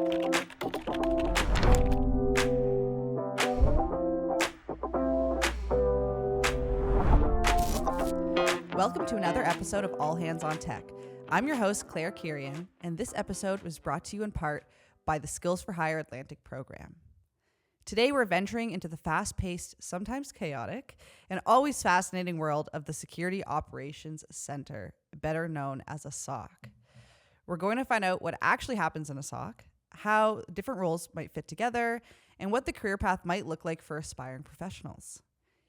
Welcome to another episode of All Hands on Tech. I'm your host, Claire Quirion, and this episode was brought to you in part by the Skills for Hire Atlantic program. Today, we're venturing into the fast-paced, sometimes chaotic, and always fascinating world of the Security Operations Center, better known as a SOC. We're going to find out what actually happens in a SOC, how different roles might fit together, and what the career path might look like for aspiring professionals.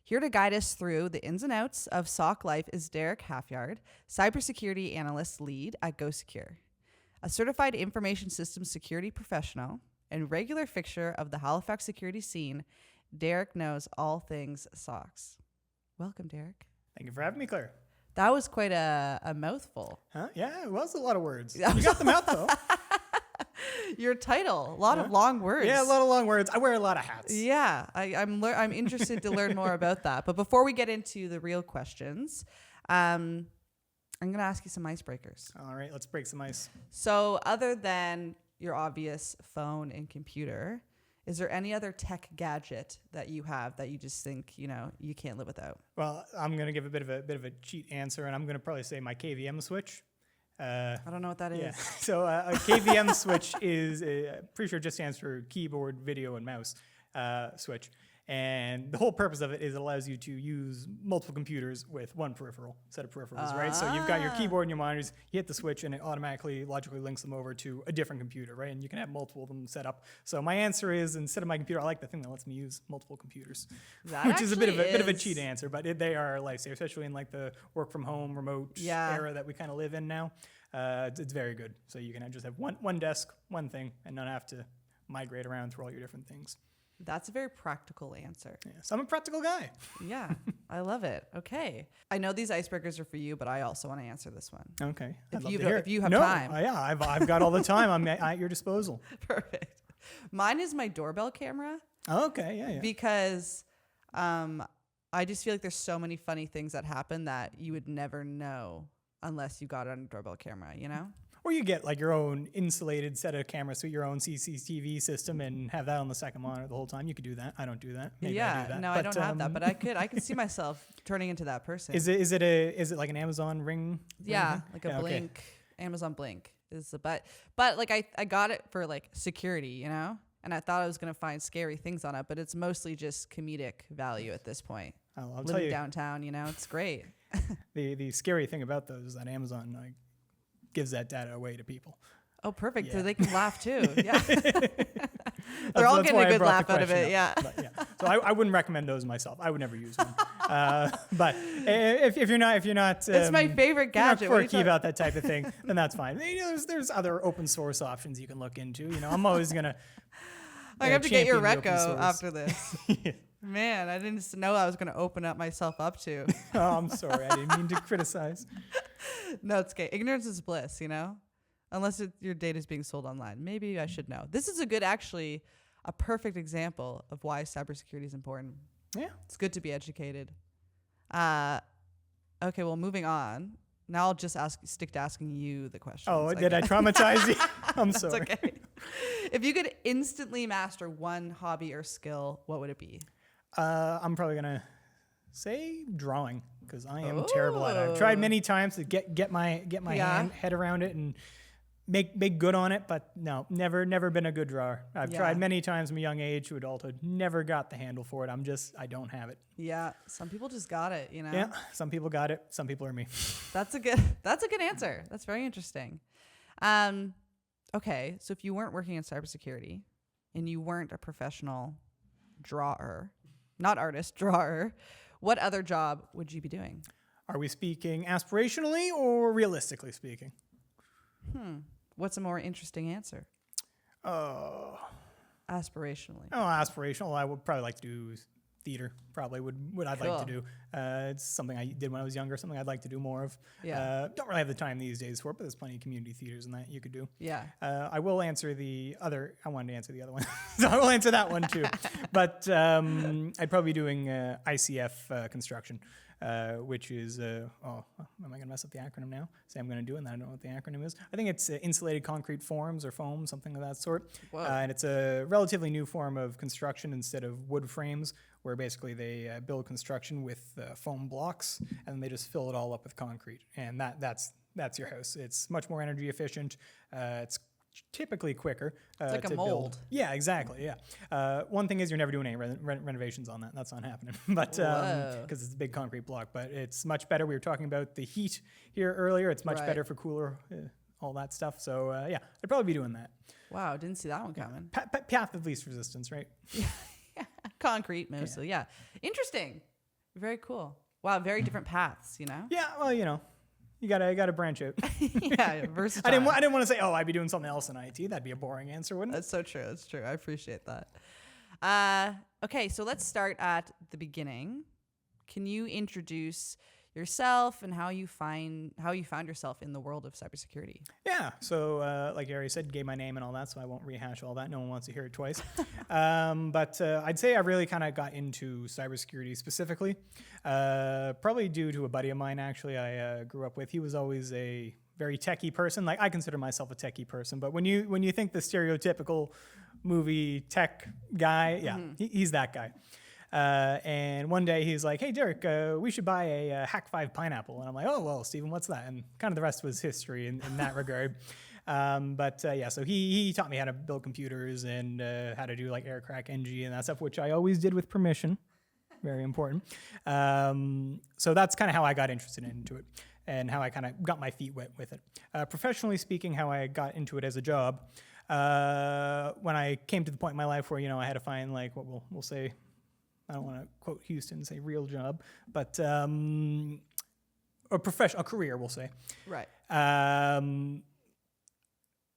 Here to guide us through the ins and outs of SOC life is Derek Halfyard, cybersecurity analyst lead at GoSecure. A certified information systems security professional and regular fixture of the Halifax security scene, Derek knows all things SOCs. Welcome, Derek. Thank you for having me, Claire. That was quite a mouthful. Huh? Yeah, it was a lot of words. You got the mouth, though. Your title, a lot of long words. Yeah, a lot of long words. I wear a lot of hats. Yeah, I'm interested to learn more about that. But before we get into the real questions, I'm going to ask you some icebreakers. All right, let's break some ice. So other than your obvious phone and computer, is there any other tech gadget that you have that you just think, you can't live without? Well, I'm going to give a bit of a cheat answer, and I'm going to probably say my KVM switch. I don't know what that is. So a KVM switch is, pretty sure it just stands for keyboard, video, and mouse switch. And the whole purpose of it is it allows you to use multiple computers with one set of peripherals, right? So you've got your keyboard and your monitors, you hit the switch, and it automatically, logically links them over to a different computer, right? And you can have multiple of them set up. So my answer is, instead of my computer, I like the thing that lets me use multiple computers, which is a bit of a cheat answer, but they are a lifesaver, especially in like the work from home, remote era that we kind of live in now. It's very good. So you can just have one desk, one thing, and not have to migrate around through all your different things. That's a very practical answer. Yes, I'm a practical guy. Yeah, I love it. Okay. I know these icebreakers are for you, but I also want to answer this one. Okay. If you have time. Yeah, I've got all the time. I'm at your disposal. Perfect. Mine is my doorbell camera. Okay, yeah. Because I just feel like there's so many funny things that happen that you would never know unless you got it on a doorbell camera, Or you get like your own insulated set of cameras with your own CCTV system and have that on the second monitor the whole time. You could do that. I don't do that. Maybe I do that. No, I don't have that, but I could see myself turning into that person. Is it like an Amazon Ring? Yeah, like a Blink, okay. Amazon Blink is the but like I got it for like security, and I thought I was going to find scary things on it, but it's mostly just comedic value at this point. I'll tell you, downtown, it's great. The scary thing about those is that Amazon gives that data away to people. Oh, perfect. Yeah. So they can laugh too. Yeah. They're all getting a good laugh out of it. Yeah. So I wouldn't recommend those myself. I would never use one. But if you're not, it's my favorite gadget. If you're not quirky about that type of thing, then that's fine. There's other open source options you can look into. I'm always gonna. I have to get your reco after this. Yeah. Man, I didn't know I was going to open up myself up to. Oh, I'm sorry. I didn't mean to criticize. No, it's okay. Ignorance is bliss, Unless your data is being sold online. Maybe I should know. This is a perfect example of why cybersecurity is important. Yeah. It's good to be educated. Okay, well, moving on. Now I'll just stick to asking you the question. Oh, did I traumatize you? I'm sorry. That's okay. If you could instantly master one hobby or skill, what would it be? I'm probably gonna say drawing, because I am terrible at it. I've tried many times to get my head around it and make good on it, but no, never been a good drawer. I've tried many times from a young age to adulthood, never got the handle for it. I don't have it. Yeah, some people just got it, Yeah, some people got it. Some people are me. That's a good answer. That's very interesting. Okay, so if you weren't working in cybersecurity and you weren't a professional drawer, not artist, drawer, what other job would you be doing? Are we speaking aspirationally or realistically speaking? What's a more interesting answer? Aspirationally. Oh, aspirational. I would probably like to do theater. Probably what I'd like to do. It's something I did when I was younger, something I'd like to do more of. Yeah. Don't really have the time these days for it, but there's plenty of community theaters and that you could do. Yeah. I will answer the other. I wanted to answer the other one. So I will answer that one too. But I'd probably be doing ICF construction. which is, am I going to mess up the acronym now? Say I'm going to do it, and I don't know what the acronym is. I think it's insulated concrete forms or foam, something of that sort. And it's a relatively new form of construction instead of wood frames, where basically they build construction with foam blocks, and then they just fill it all up with concrete. And that's your house. It's much more energy efficient. It's typically quicker. It's like a mold. Build. Yeah, exactly. Yeah. One thing is you're never doing any renovations on that. That's not happening. But because it's a big concrete block. But it's much better. We were talking about the heat here earlier. It's much better for cooler, all that stuff. So yeah, I'd probably be doing that. Wow, didn't see that one coming. Path of least resistance, right? Concrete mostly. Yeah. Interesting. Very cool. Wow, very different paths. Yeah. Well, you gotta branch out. Yeah, versatile. I didn't want to say, I'd be doing something else in IT. That'd be a boring answer, wouldn't it? That's so true. That's true. I appreciate that. Okay, so let's start at the beginning. Can you introduce yourself and how you found yourself in the world of cybersecurity? Yeah. So like you already said, gave my name and all that, so I won't rehash all that. No one wants to hear it twice. But I'd say I really kind of got into cybersecurity specifically, probably due to a buddy of mine, actually, I grew up with. He was always a very techie person. Like, I consider myself a techie person, but when you think the stereotypical movie tech guy, he's that guy. And one day he's like, "Hey, Derek, we should buy a Hack 5 pineapple." And I'm like, "Oh, well, Stephen, what's that?" And kind of the rest was history in that regard. So he taught me how to build computers and how to do like aircrack NG and that stuff, which I always did with permission. Very important. So that's kind of how I got interested into it and how I kind of got my feet wet with it. Professionally speaking, how I got into it as a job, when I came to the point in my life where, I had to find like what we'll say, I don't want to quote Houston and say real job, but a professional career, we'll say. Right.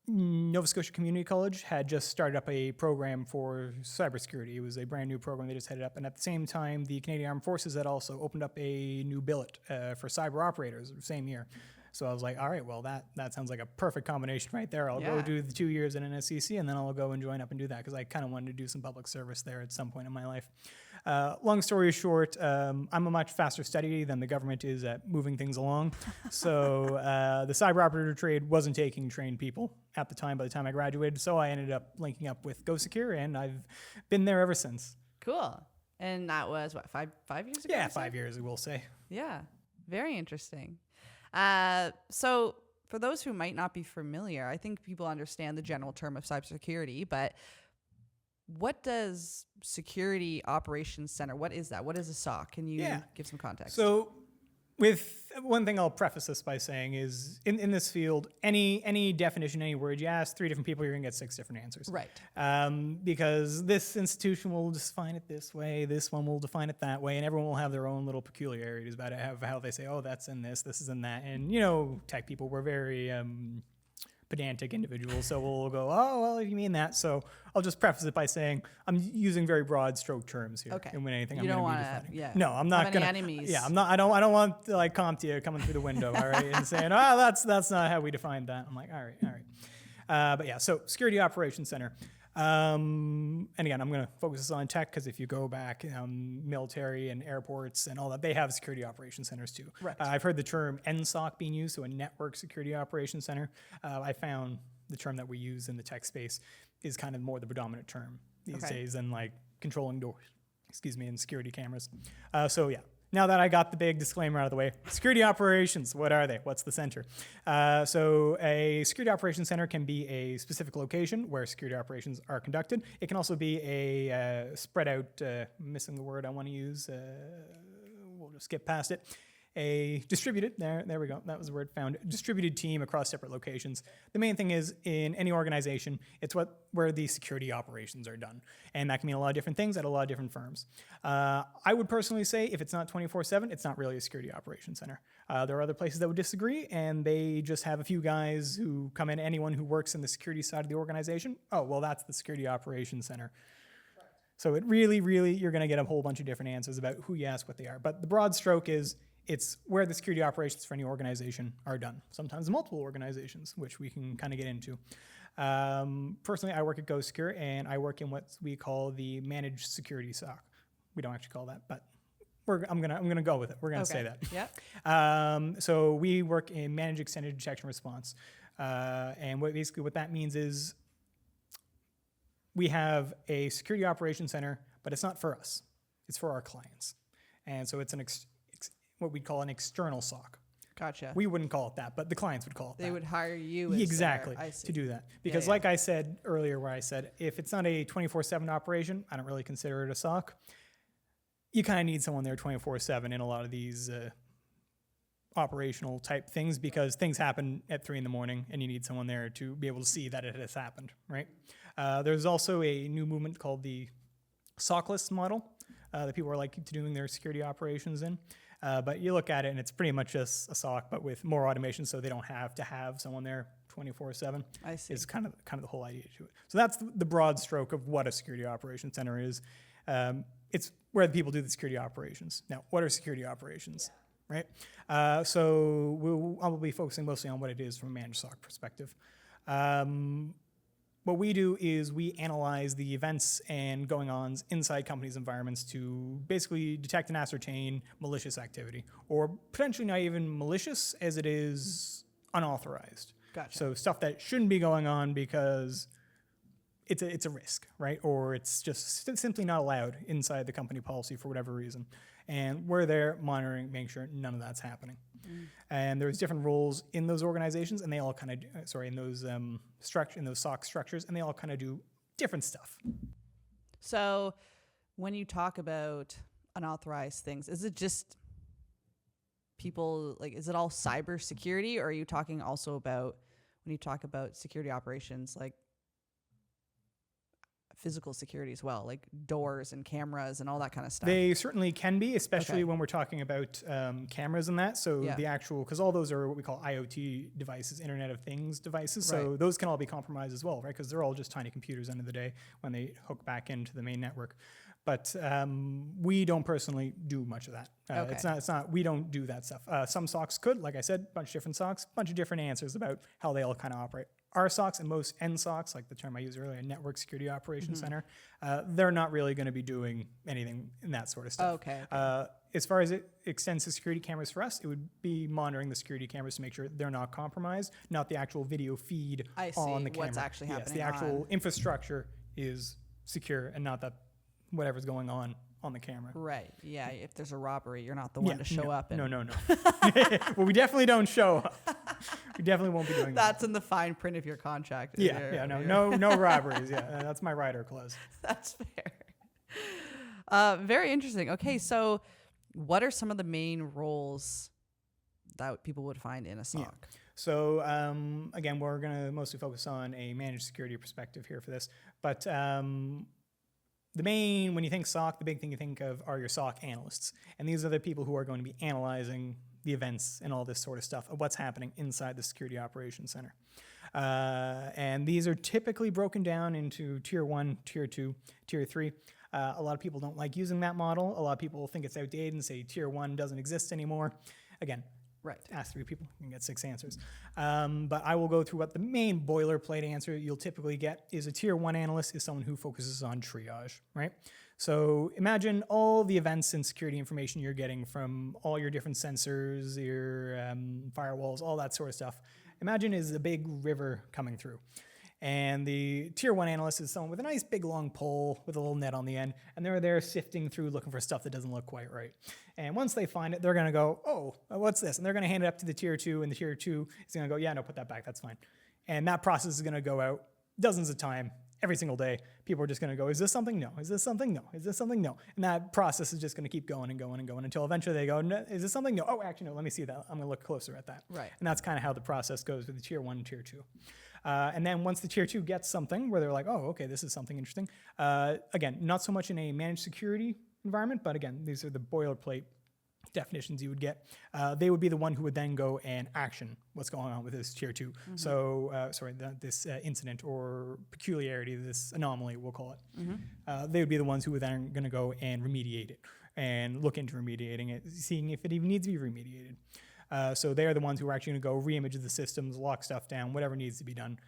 Nova Scotia Community College had just started up a program for cybersecurity. It was a brand new program they just headed up. And at the same time, the Canadian Armed Forces had also opened up a new billet for cyber operators the same year. So I was like, all right, well, that sounds like a perfect combination right there. I'll go do the 2 years in NSCC, and then I'll go and join up and do that, because I kind of wanted to do some public service there at some point in my life. Long story short, I'm a much faster study than the government is at moving things along. So the cyber operator trade wasn't taking trained people at the time by the time I graduated. So I ended up linking up with GoSecure, and I've been there ever since. Cool. And that was, what, five years ago? Yeah, 5 years, we'll say. Yeah, very interesting. So for those who might not be familiar, I think people understand the general term of cybersecurity, but what does Security Operations Center, what is that? What is a SOC? Can you give some context? So with one thing I'll preface this by saying is in this field, any definition, any word you ask 3 different people, you're gonna get 6 different answers. Right. Because this institution will define it this way, this one will define it that way, and everyone will have their own little peculiarities about it, how they say, oh, that's in this is in that. And tech people, we're very pedantic individuals, so we'll go, oh, well, if you mean that. So I'll just preface it by saying I'm using very broad stroke terms here. Okay. And when anything you I'm don't going to be defining. Yeah. No, I'm not going to. Enemies. Yeah, I'm not. I don't want like CompTIA coming through the window, all right, and saying, oh, that's not how we defined that. I'm like, all right. But yeah, so Security Operations Center. And again, I'm going to focus this on tech, because if you go back, military and airports and all that, they have security operations centers too. Right. I've heard the term NSOC being used, so a Network Security Operations Center. I found the term that we use in the tech space is kind of more the predominant term these days than like controlling doors, and security cameras. So yeah. Now that I got the big disclaimer out of the way, security operations, what are they? What's the center? So a security operations center can be a specific location where security operations are conducted. It can also be a spread out, missing the word I want to use, we'll just skip past it. A distributed, there we go, that was the word found, distributed team across separate locations. The main thing is, in any organization, it's where the security operations are done. And that can mean a lot of different things at a lot of different firms. I would personally say if it's not 24/7, it's not really a security operations center. There are other places that would disagree, and they just have a few guys who come in, anyone who works in the security side of the organization. Oh, well, that's the security operations center. So it really, you're gonna get a whole bunch of different answers about who you ask what they are. But the broad stroke is, it's where the security operations for any organization are done. Sometimes multiple organizations, which we can kind of get into. Personally, I work at GoSecure, and I work in what we call the managed security SOC. We don't actually call that, but I'm gonna go with it. We're gonna say that. Yep. So we work in managed extended detection response, and what that means is we have a security operations center, but it's not for us. It's for our clients, and so it's what we'd call an external SOC. Gotcha. We wouldn't call it that, but the clients would call it that. They would hire you as exactly their, I see. to do that. Because like I said earlier, where I said, if it's not a 24/7 operation, I don't really consider it a SOC. You kind of need someone there 24/7 in a lot of these operational type things, because things happen at 3 a.m. and you need someone there to be able to see that it has happened, right? There's also a new movement called the SOCless model that people are like to doing their security operations in. But you look at it and it's pretty much just a SOC, but with more automation, so they don't have to have someone there 24/7. I see. Is kind of the whole idea to it. So that's the broad stroke of what a security operations center is. It's where the people do the security operations. Now, what are security operations, right? So I'll be focusing mostly on what it is from a managed SOC perspective. What we do is we analyze the events and going-ons inside companies' environments to basically detect and ascertain malicious activity, or potentially not even malicious as it is unauthorized. Gotcha. So stuff that shouldn't be going on because it's a risk, right? Or it's just simply not allowed inside the company policy for whatever reason. And we're there monitoring, making sure none of that's happening. And there's different roles in those organizations, and they all kind of in those SOC structures, and they all kind of do different stuff. So when you talk about unauthorized things, is it just people, like, is it all cybersecurity, or are you talking also about, when you talk about security operations, like physical security as well, like doors and cameras and all that kind of stuff? They certainly can be, especially when we're talking about cameras and that. So the actual, because all those are what we call IoT devices, Internet of Things devices. So those can all be compromised as well, right? Because they're all just tiny computers end of the day when they hook back into the main network. But we don't personally do much of that. It's not. We don't do that stuff. Some SOCs could, like I said, bunch of different SOCs, bunch of different answers about how they all kind of operate. Our SOCs and most NSCCs, like the term I used earlier, Network Security Operations Center, they're not really going to be doing anything in that sort of stuff. As far as it extends to security cameras for us, it would be monitoring the security cameras to make sure they're not compromised, not the actual video feed on the camera. What's actually happening. Yes, the actual infrastructure is secure and not that whatever's going on the camera. Right. Yeah. If there's a robbery, you're not the one to show up. And No. Well, we definitely don't show up. We definitely won't be doing that. That's in the fine print of your contract. No robberies. Yeah, that's my rider clause. That's fair. Very interesting. Okay, so what are some of the main roles that people would find in a SOC? Yeah. So again, we're going to mostly focus on a managed security perspective here for this, but when you think SOC, the big thing you think of are your SOC analysts. And these are the people who are going to be analyzing the events and all this sort of stuff of what's happening inside the Security Operations Center. And these are typically broken down into Tier 1, Tier 2, Tier 3. A lot of people don't like using that model. A lot of people think it's outdated and say Tier 1 doesn't exist anymore. Again, ask 3 people, you can get 6 answers. But I will go through what the main boilerplate answer you'll typically get is. A Tier 1 analyst is someone who focuses on triage, right? So imagine all the events and security information you're getting from all your different sensors, your firewalls, all that sort of stuff. Imagine is a big river coming through. And the Tier 1 analyst is someone with a nice big long pole with a little net on the end, and they're there sifting through looking for stuff that doesn't look quite right. And once they find it, they're going to go, oh, what's this? And they're going to hand it up to the Tier 2, and the Tier 2 is going to go, yeah, no, put that back, that's fine. And that process is going to go out dozens of times every single day. People are just going to go, is this something? No. Is this something? No. Is this something? No. And that process is just going to keep going and going and going until eventually they go, no, is this something? No. Oh, actually, no, let me see that. I'm going to look closer at that. Right. And that's kind of how the process goes with the Tier 1 and Tier 2. And then once the Tier 2 gets something where they're like, oh, okay, this is something interesting. Again, not so much in a managed security environment, but again, these are the boilerplate definitions you would get. They would be the one who would then go and action what's going on with this Tier 2. So, this incident or peculiarity, this anomaly, we'll call it. They would be the ones who would then going to go and remediate it and look into remediating it, seeing if it even needs to be remediated. So they're the ones who are actually going to go re-image the systems, lock stuff down, whatever needs to be done.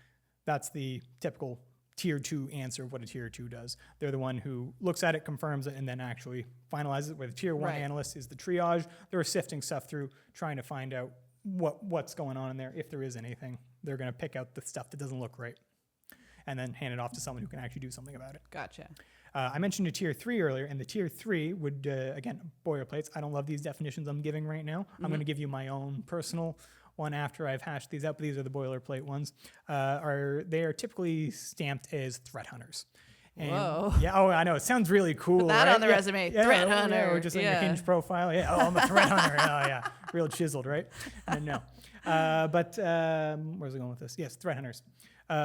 That's the typical tier 2 answer of what a tier 2 does. They're the one who looks at it, confirms it, and then actually finalizes it. Where the tier 1 analyst is the triage. They're sifting stuff through, trying to find out what's going on in there. If there is anything, they're going to pick out the stuff that doesn't look right and then hand it off to someone who can actually do something about it. Gotcha. I mentioned a tier 3 earlier, and the tier 3 would, again, boilerplates. I don't love these definitions I'm giving right now. I'm going to give you my own personal one after I've hashed these out, but these are the boilerplate ones. They are typically stamped as threat hunters. And Whoa. Yeah, oh, I know. It sounds really cool. Put that right? on the resume. Threat hunter. Yeah, or just on your Hinge profile. Yeah, oh, I'm a threat hunter. Oh, yeah. Real chiseled, right? No. But where's it going with this? Yes, threat hunters.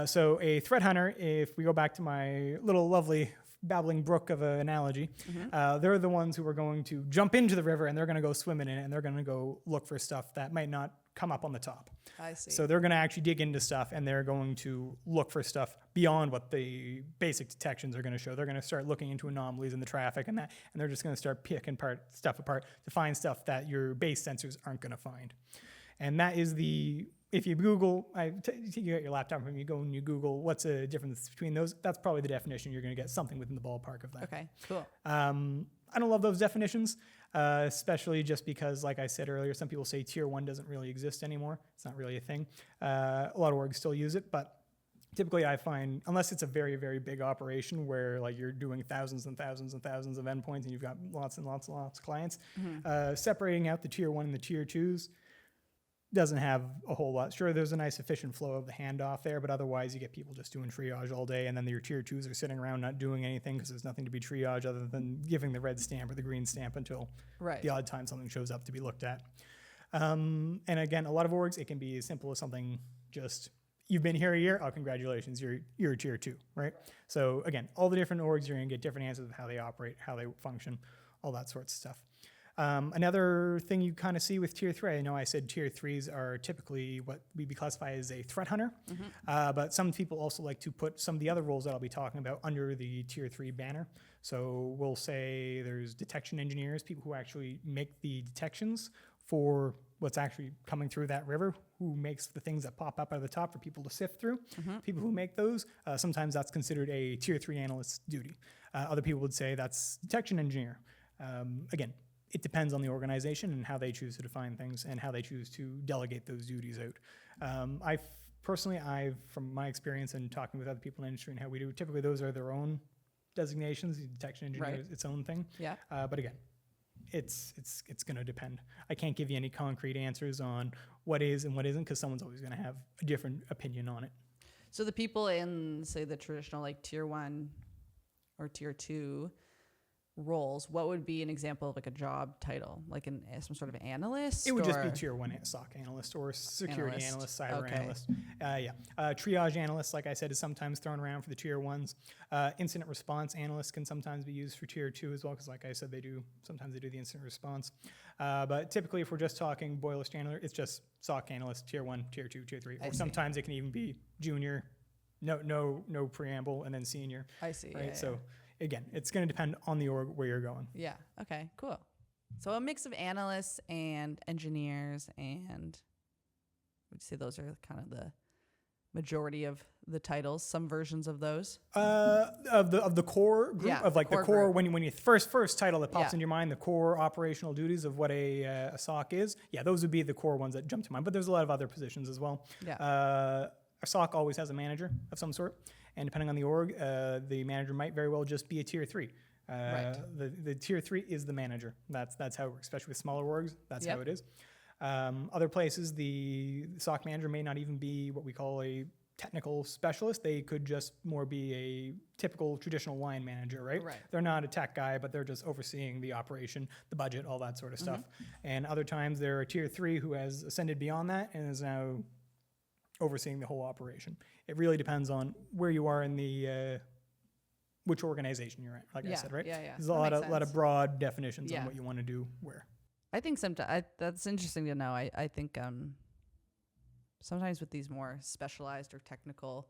So a threat hunter, if we go back to my little lovely babbling brook of an analogy, they're the ones who are going to jump into the river and they're going to go swimming in it and they're going to go look for stuff that might not come up on the top. I see. So they're going to actually dig into stuff and they're going to look for stuff beyond what the basic detections are going to show. They're going to start looking into anomalies in the traffic and they're just going to start picking stuff apart to find stuff that your base sensors aren't going to find. And that is if you Google, you get your laptop and you go and you Google what's the difference between those, that's probably the definition. You're going to get something within the ballpark of that. Okay, cool. I don't love those definitions, especially just because, like I said earlier, some people say tier 1 doesn't really exist anymore. It's not really a thing. A lot of orgs still use it, but typically I find, unless it's a very, very big operation where like you're doing thousands and thousands and thousands of endpoints and you've got lots and lots and lots of clients, separating out the tier 1 and the tier 2s doesn't have a whole lot. Sure, there's a nice efficient flow of the handoff there, but otherwise you get people just doing triage all day, and then your tier 2s are sitting around not doing anything because there's nothing to be triaged other than giving the red stamp or the green stamp until the odd time something shows up to be looked at. And again, a lot of orgs, it can be as simple as something just, you've been here a year, oh, congratulations, you're a tier 2, right? So again, all the different orgs, you're going to get different answers of how they operate, how they function, all that sorts of stuff. Another thing you kind of see with tier 3, I know I said tier 3s are typically what we classify as a threat hunter, but some people also like to put some of the other roles that I'll be talking about under the tier 3 banner. So we'll say there's detection engineers, people who actually make the detections for what's actually coming through that river, who makes the things that pop up out of the top for people to sift through. People who make those, sometimes that's considered a tier 3 analyst's duty. Other people would say that's detection engineer. Again, it depends on the organization and how they choose to define things and how they choose to delegate those duties out. I've, from my experience and talking with other people in the industry and how we do, typically those are their own designations. The detection engineer is its own thing. Yeah. But again, it's going to depend. I can't give you any concrete answers on what is and what isn't because someone's always going to have a different opinion on it. So the people in, say, the traditional like tier 1 or tier 2 roles, what would be an example of like a job title, like some sort of analyst? It would just be tier 1 SOC analyst or security analyst, cyber analyst. Triage analyst, like I said, is sometimes thrown around for the tier 1s. Incident response analyst can sometimes be used for tier 2 as well, because like I said, sometimes they do the incident response. But typically, if we're just talking boiler standard, it's just SOC analyst, tier 1, tier 2, tier 3. Or sometimes it can even be junior, no preamble, and then senior. I see. Right? Again, it's going to depend on the org where you're going. Yeah. Okay, cool. So a mix of analysts and engineers, and would you say those are kind of the majority of the titles, some versions of those? Of the core group, of like the core when you first title that pops into your mind, the core operational duties of what a SOC is. Yeah, those would be the core ones that jump to mind, but there's a lot of other positions as well. Yeah. A SOC always has a manager of some sort. And depending on the org, the manager might very well just be a tier 3. The tier 3 is the manager. That's how it works, especially with smaller orgs. That's how it is. Other places, the SOC manager may not even be what we call a technical specialist. They could just more be a typical traditional line manager, right? They're not a tech guy, but they're just overseeing the operation, the budget, all that sort of stuff. And other times, they're a tier 3 who has ascended beyond that and is now overseeing the whole operation. It really depends on where you are in the which organization you're at. Like I said, right? There's a lot of broad definitions on what you want to do where. I think sometimes that's interesting to know. I think sometimes with these more specialized or technical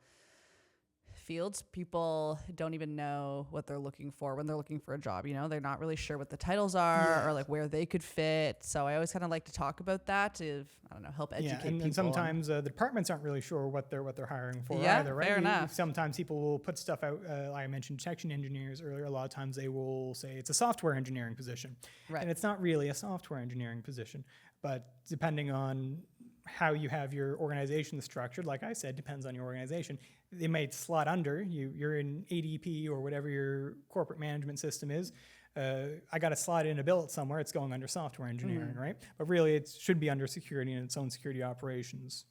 fields, people don't even know what they're looking for when they're looking for a job. You know, they're not really sure what the titles are or like where they could fit. So I always kind of like to talk about that to, I don't know, help educate people. And sometimes the departments aren't really sure what they're hiring for Yeah, either, right? fair enough. Sometimes people will put stuff out. I mentioned detection engineers earlier. A lot of times they will say it's a software engineering position, Right. and it's not really a software engineering position. But depending on how you have your organization structured, like I said, depends on your organization. They might slot under you're in ADP or whatever your corporate management system is. I got to slot in a billet somewhere. It's going under software engineering, right? But really, it should be under security and its own security operations,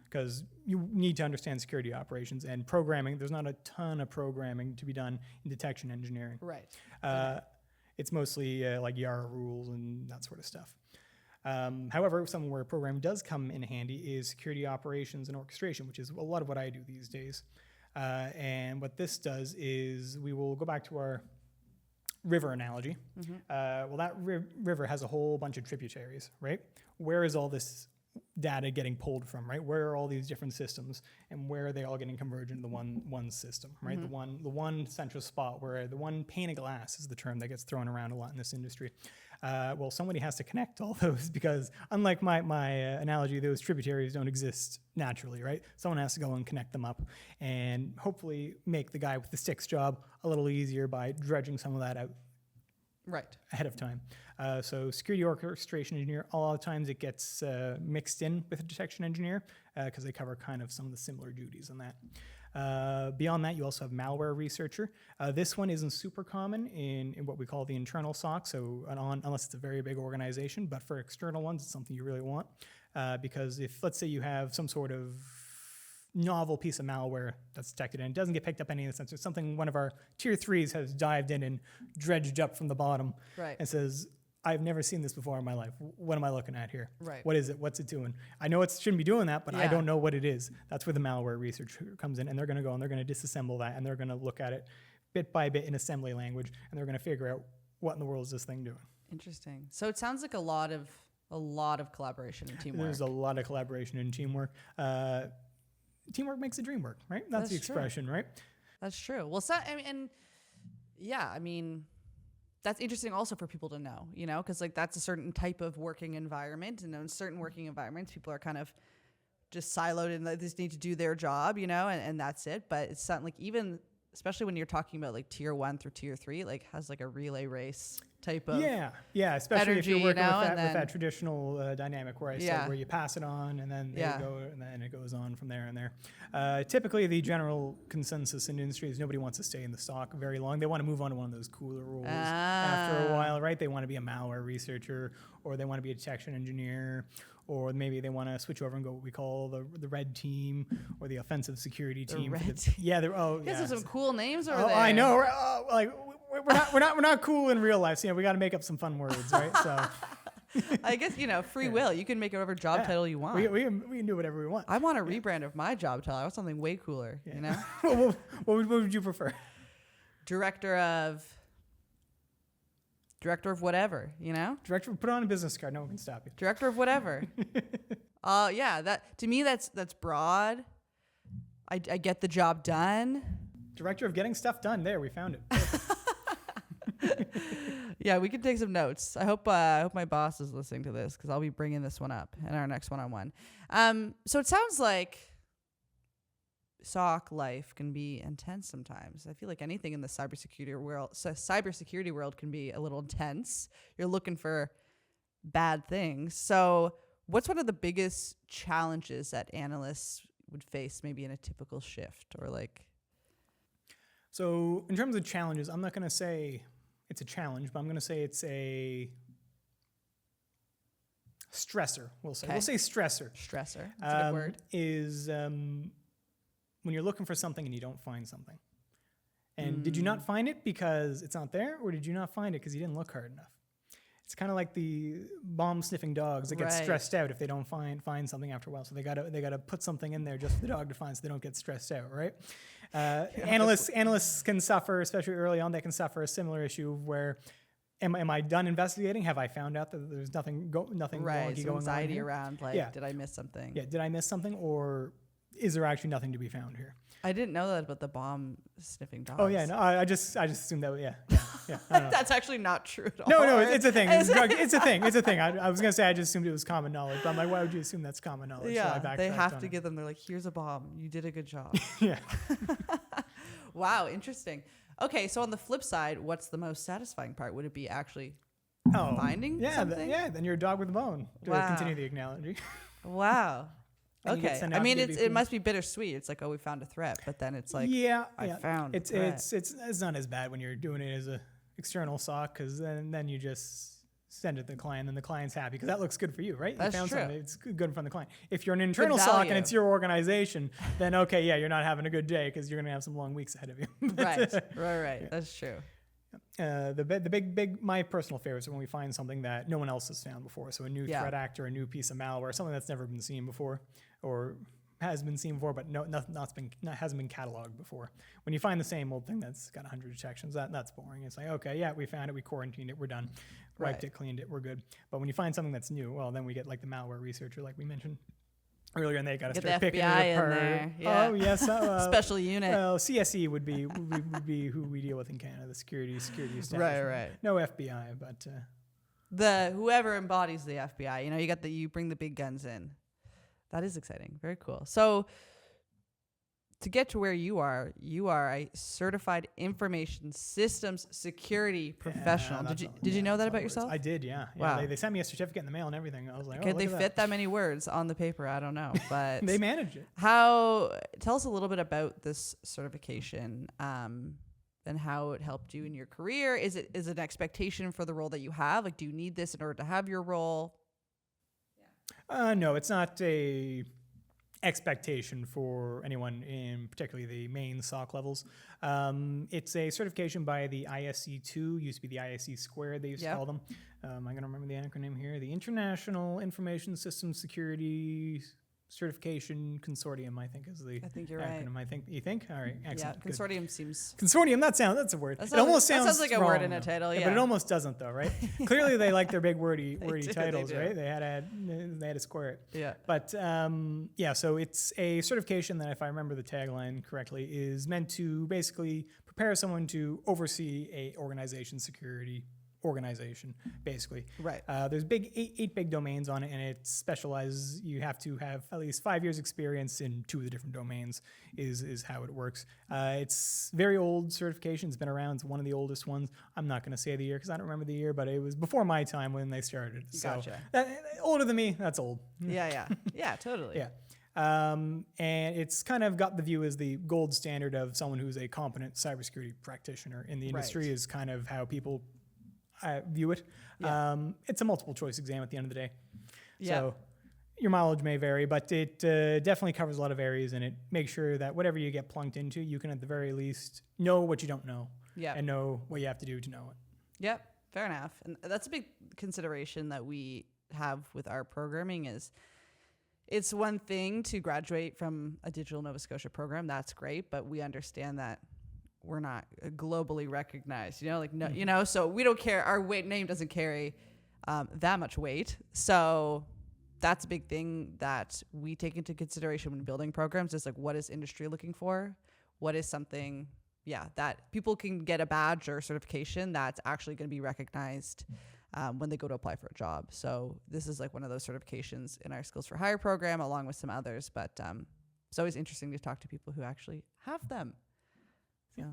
because you need to understand security operations and programming. There's not a ton of programming to be done in detection engineering. Right. It's mostly like Yara rules and that sort of stuff. However, somewhere where programming does come in handy is security operations and orchestration, which is a lot of what I do these days. And what this does is we will go back to our river analogy. Well, that river has a whole bunch of tributaries, right? Where is all this data getting pulled from, right? Where are all these different systems, and where are they all getting converged into one system, right? The one central spot where the one pane of glass is the term that gets thrown around a lot in this industry. Well, somebody has to connect all those, because unlike my analogy, those tributaries don't exist naturally, right? Someone has to go and connect them up and hopefully make the guy with the sticks job a little easier by dredging some of that out ahead of time. So security orchestration engineer, a lot of times it gets mixed in with a detection engineer because they cover kind of some of the similar duties on that. Beyond that, you also have malware researcher. This one isn't super common in what we call the internal SOC, so unless it's a very big organization, but for external ones, it's something you really want. Because if, let's say you have some sort of novel piece of malware that's detected and it doesn't get picked up any in the sense, it's something one of our tier 3s has dived in and dredged up from the bottom and says, I've never seen this before in my life. What am I looking at here? Right. What is it? What's it doing? I know it shouldn't be doing that, but I don't know what it is. That's where the malware researcher comes in, and they're going to go and they're going to disassemble that, and they're going to look at it bit by bit in assembly language, and they're going to figure out what in the world is this thing doing. Interesting. So it sounds like a lot of collaboration and teamwork. There's a lot of collaboration and teamwork. Teamwork makes the dream work, right? That's the expression, right? That's true. Well, I mean, that's interesting also for people to know, you know, because like that's a certain type of working environment, and in certain working environments, people are kind of just siloed and they just need to do their job, you know, and that's it. But it's not like, even especially when you're talking about like tier 1 through tier 3, like has like a relay race type of especially energy, if you're working with that traditional dynamic where I said where you pass it on and then there you go, and then it goes on from there and there. Typically, the general consensus in the industry is nobody wants to stay in the SOC very long. They want to move on to one of those cooler roles after a while, right? They want to be a malware researcher, or they want to be a detection engineer, or maybe they want to switch over and go what we call the red team or the offensive security team. You guys have some cool names over there. I know. Like we're not cool in real life, so we got to make up some fun words, right? So I guess free will. You can make whatever job title you want. We can do whatever we want. I want a rebrand of my job title. I want something way cooler. You know. what would you prefer? Director of whatever, you know? Director, put on a business card. No one can stop you. Director of whatever. That to me, that's broad. I get the job done. Director of getting stuff done. There, we found it. Yeah, we can take some notes. I hope my boss is listening to this, because I'll be bringing this one up in our next one-on-one. So it sounds like SOC life can be intense sometimes. I feel like anything in the cybersecurity world can be a little intense. You're looking for bad things. So what's one of the biggest challenges that analysts would face maybe in a typical shift, or like? So in terms of challenges, I'm not going to say it's a challenge, but I'm going to say it's a stressor. We'll say stressor. Stressor. That's a good word. Is when you're looking for something and you don't find something. And did you not find it because it's not there, or did you not find it because you didn't look hard enough? It's kind of like the bomb-sniffing dogs that get stressed out if they don't find something after a while. So they gotta put something in there just for the dog to find, so they don't get stressed out, right? Analysts can suffer, especially early on. They can suffer a similar issue where, am I done investigating? Have I found out that there's nothing wonky going on here? Anxiety around, like, did I miss something? Yeah, did I miss something, or is there actually nothing to be found here? I didn't know that about the bomb sniffing dogs. Oh yeah, no, I just assumed that. Yeah. I don't know. That's actually not true at all. No, it's a thing. It's a thing. It's a thing. I was gonna say I just assumed it was common knowledge, but I'm like, why would you assume that's common knowledge? Yeah, So they have to give them. They're like, here's a bomb. You did a good job. Yeah. Wow, interesting. Okay, so on the flip side, what's the most satisfying part? Would it be actually finding something? Then you're a dog with a bone. To continue the analogy. Wow. Okay. I mean, it must be bittersweet. It's like, oh, we found a threat, but then it's like, I found a threat. It's not as bad when you're doing it as a external SOC, because then you just send it to the client and the client's happy because that looks good for you, right? That's you found true. Something, it's good from the client. If you're an internal SOC and it's your organization, then okay, yeah, you're not having a good day because you're going to have some long weeks ahead of you. Right. Yeah. That's true. The big, my personal favorites are when we find something that no one else has found before. So a new threat actor, a new piece of malware, something that's never been seen before, or has been seen before, but hasn't been cataloged before. When you find the same old thing that's got 100 detections, that's boring. It's like, okay, yeah, we found it, we quarantined it, we're done, wiped it, cleaned it, we're good. But when you find something that's new, well, then we get like the malware researcher, like we mentioned earlier, and they got to start picking it apart. In there. Yeah. Oh yes, special unit. Well, CSE would be who we deal with in Canada, the security establishment. Right. No FBI, but the whoever embodies the FBI. You bring the big guns in. That is exciting. Very cool. So to get to where you are a certified information systems security professional. Did you know that about yourself? I did, yeah. Wow. They sent me a certificate in the mail and everything. I was like, could they fit that many words on the paper? I don't know, but they managed it. Tell us a little bit about this certification and how it helped you in your career. Is it an expectation for the role that you have? Like, do you need this in order to have your role? No, it's not a expectation for anyone in particularly the main SOC levels. It's a certification by the ISC2, used to be the ISC squared, they used to call them. I'm going to remember the acronym here. The International Information Systems Security Certification Consortium, I think is the I think you're acronym. Right. You think? All right, excellent. Yeah, consortium seems... Consortium, that's a word. It almost sounds like a word in a title, yeah. But it almost doesn't though, right? Clearly they like their big wordy titles, right? They had to square it. Yeah. But so it's a certification that, if I remember the tagline correctly, is meant to basically prepare someone to oversee a organization, basically. Right. There's eight big domains on it, and it specializes. You have to have at least 5 years experience in 2 of the different domains is how it works. It's very old certification. It's been around. It's one of the oldest ones. I'm not going to say the year because I don't remember the year, but it was before my time when they started. Gotcha. So older than me, that's old. Yeah, totally. Yeah. And it's kind of got the view as the gold standard of someone who's a competent cybersecurity practitioner in the industry is kind of how people view it. Yeah. It's a multiple choice exam at the end of the day. Yeah. So your mileage may vary, but it definitely covers a lot of areas, and it makes sure that whatever you get plunked into, you can at the very least know what you don't know and know what you have to do to know it. Yep, fair enough. And that's a big consideration that we have with our programming is it's one thing to graduate from a Digital Nova Scotia program. That's great, but we understand that we're not globally recognized, so we don't care. Our name doesn't carry that much weight. So that's a big thing that we take into consideration when building programs is like, what is industry looking for? What is something, that people can get a badge or certification that's actually going to be recognized when they go to apply for a job. So this is like one of those certifications in our Skills for Hire program, along with some others. But it's always interesting to talk to people who actually have them. So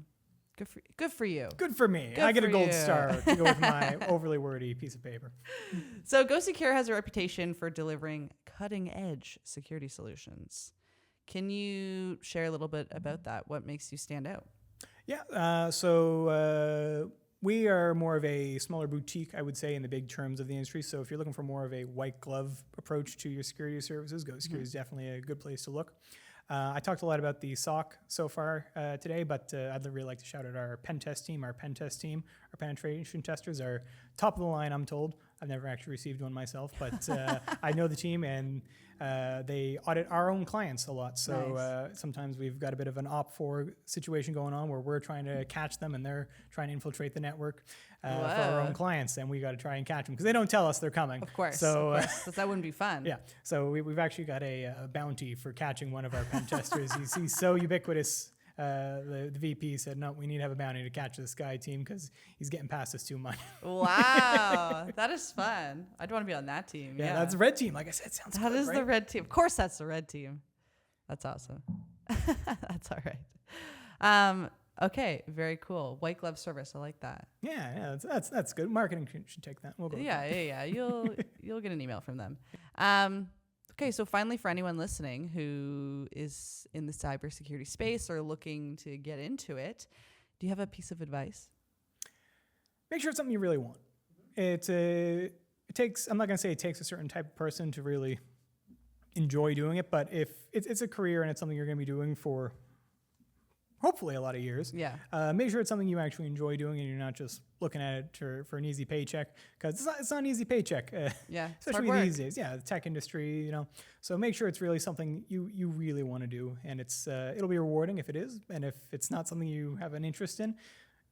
good for you. Good for me. I get a gold star to go with my overly wordy piece of paper. So GoSecure has a reputation for delivering cutting-edge security solutions. Can you share a little bit about that? What makes you stand out? Yeah. So we are more of a smaller boutique, I would say, in the big terms of the industry. So if you're looking for more of a white glove approach to your security services, GoSecure is definitely a good place to look. I talked a lot about the SOC so far today, but I'd really like to shout out our pen test team. Our pen test team, our penetration testers are top of the line, I'm told. I've never actually received one myself, but I know the team, and they audit our own clients a lot. So sometimes we've got a bit of an OP4 situation going on where we're trying to catch them and they're trying to infiltrate the network for our own clients, and we got to try and catch them because they don't tell us they're coming. Of course. So that wouldn't be fun. yeah. So we've actually got a bounty for catching one of our pen testers. He's so ubiquitous. The VP said, no, we need to have a bounty to catch this guy, team, because he's getting past us too much. Wow. That is fun. I'd want to be on that team. Yeah, that's the red team. Like I said, sounds That good, is right? the red team. Of course, that's the red team. That's awesome. That's all right. Okay, very cool. White glove service. I like that. Yeah, that's good. Marketing should take that. We'll go. Yeah. You'll get an email from them. Okay, so finally, for anyone listening who is in the cybersecurity space or looking to get into it, do you have a piece of advice? Make sure it's something you really want. It takes. I'm not gonna say it takes a certain type of person to really enjoy doing it, but if it's a career and it's something you're gonna be doing for hopefully a lot of years. Yeah. Make sure it's something you actually enjoy doing and you're not just looking at it for an easy paycheck, because it's not an easy paycheck. Yeah. Especially these days. Yeah, the tech industry, you know. So make sure it's really something you really want to do, and it'll be rewarding if it is, and if it's not something you have an interest in,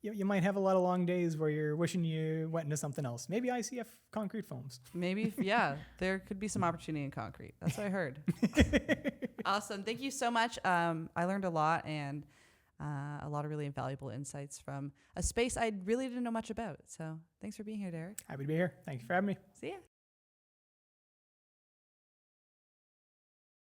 you might have a lot of long days where you're wishing you went into something else. Maybe ICF concrete foams. Maybe, yeah. There could be some opportunity in concrete. That's what I heard. Awesome. Thank you so much. I learned a lot, and a lot of really valuable insights from a space I really didn't know much about. So thanks for being here, Derek. Happy to be here. Thank you for having me. See ya.